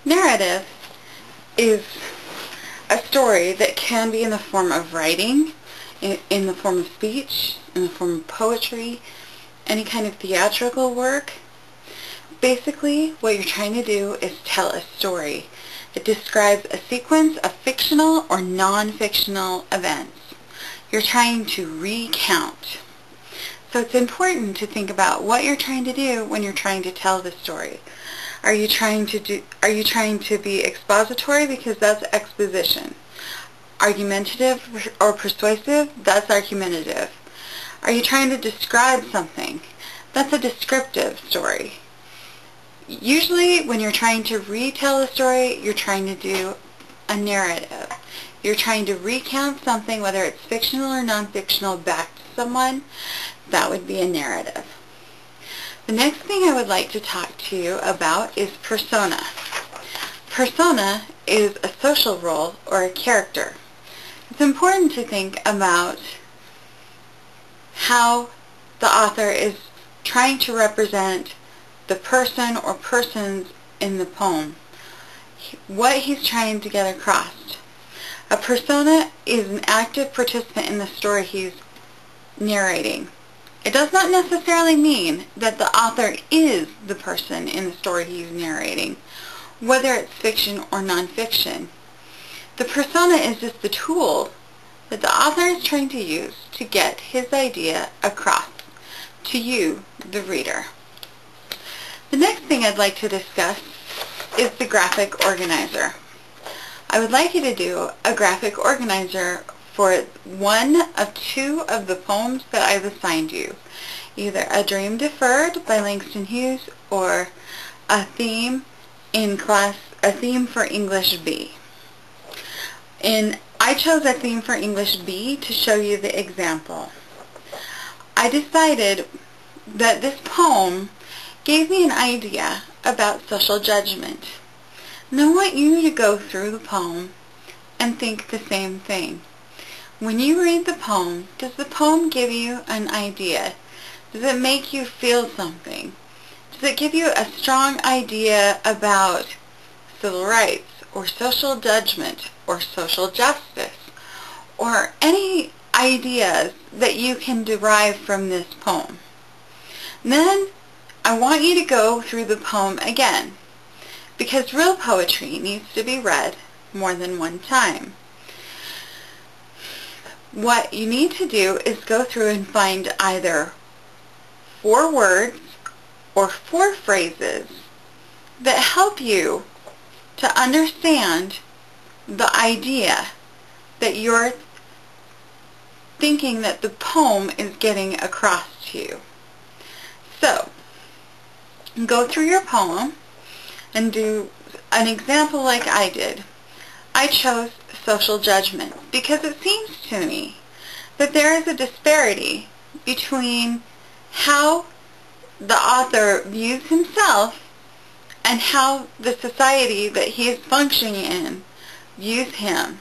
Narrative is a story that can be in the form of writing, in the form of speech, in the form of poetry, any kind of theatrical work. Basically, what you're trying to do is tell a story. It describes a sequence of fictional or non-fictional events. You're trying to recount. So it's important to think about what you're trying to do when you're trying to tell the story. Are you trying to be expository? Because that's exposition. Argumentative or persuasive? That's argumentative. Are you trying to describe something? That's a descriptive story. Usually when you're trying to retell a story, you're trying to do a narrative. You're trying to recount something, whether it's fictional or non-fictional, back to someone. That would be a narrative. The next thing I would like to talk to you about is persona. Persona is a social role or a character. It's important to think about how the author is trying to represent the person or persons in the poem, what he's trying to get across. A persona is an active participant in the story he's narrating. It does not necessarily mean that the author is the person in the story he's narrating, whether it's fiction or nonfiction. The persona is just the tool that the author is trying to use to get his idea across to you, the reader. The next thing I'd like to discuss is the graphic organizer. I would like you to do a graphic organizer for one of two of the poems that I've assigned you. Either A Dream Deferred by Langston Hughes or a theme for English B. I chose a theme for English B to show you the example. I decided that this poem gave me an idea about social judgment. And I want you to go through the poem and think the same thing. When you read the poem, does the poem give you an idea? Does it make you feel something? Does it give you a strong idea about civil rights or social judgment or social justice or any ideas that you can derive from this poem? And then I want you to go through the poem again, because real poetry needs to be read more than one time. What you need to do is go through and find either 4 words or 4 phrases that help you to understand the idea that you're thinking that the poem is getting across to you. So, go through your poem and do an example like I did. I chose social judgment because it seems to me that there is a disparity between how the author views himself and how the society that he is functioning in views him,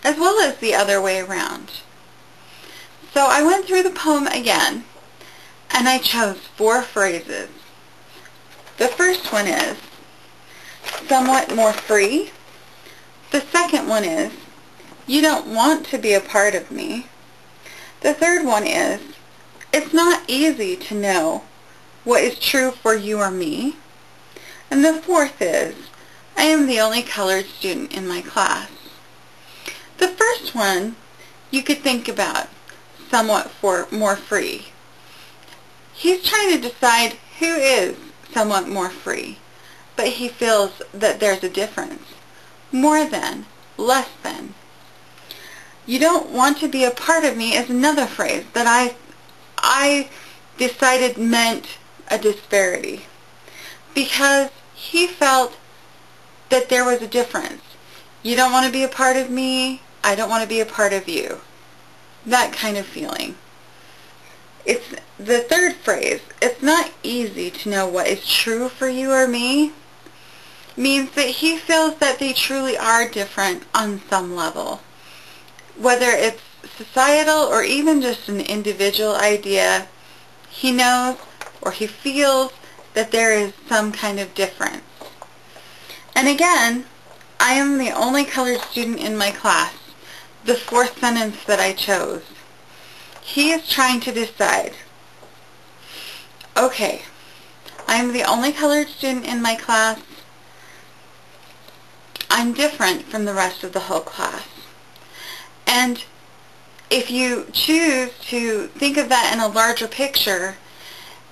as well as the other way around. So I went through the poem again and I chose 4 phrases. The first one is somewhat more free. The second one is, you don't want to be a part of me. The third one is, it's not easy to know what is true for you or me. And the fourth is, I am the only colored student in my class. The first one you could think about, somewhat more free. He's trying to decide who is somewhat more free, but he feels that there's a difference. More than, less than. You don't want to be a part of me is another phrase that I decided meant a disparity, because he felt that there was a difference. You don't want to be a part of me, I don't want to be a part of you. That kind of feeling. It's the third phrase, it's not easy to know what is true for you or me, means that he feels that they truly are different on some level. Whether it's societal or even just an individual idea, he knows or he feels that there is some kind of difference. And again, I am the only colored student in my class. The fourth sentence that I chose. He is trying to decide, okay, I'm the only colored student in my class. I'm different from the rest of the whole class. And if you choose to think of that in a larger picture,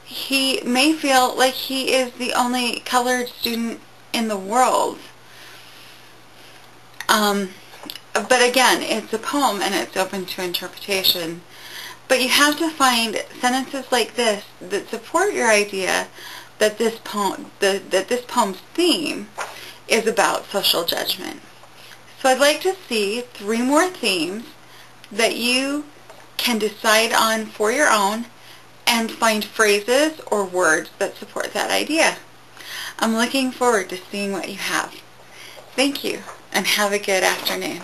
he may feel like he is the only colored student in the world. But again, it's a poem and it's open to interpretation. But you have to find sentences like this that support your idea that this poem's theme is about social judgment. So I'd like to see 3 more themes that you can decide on for your own and find phrases or words that support that idea. I'm looking forward to seeing what you have. Thank you, and have a good afternoon.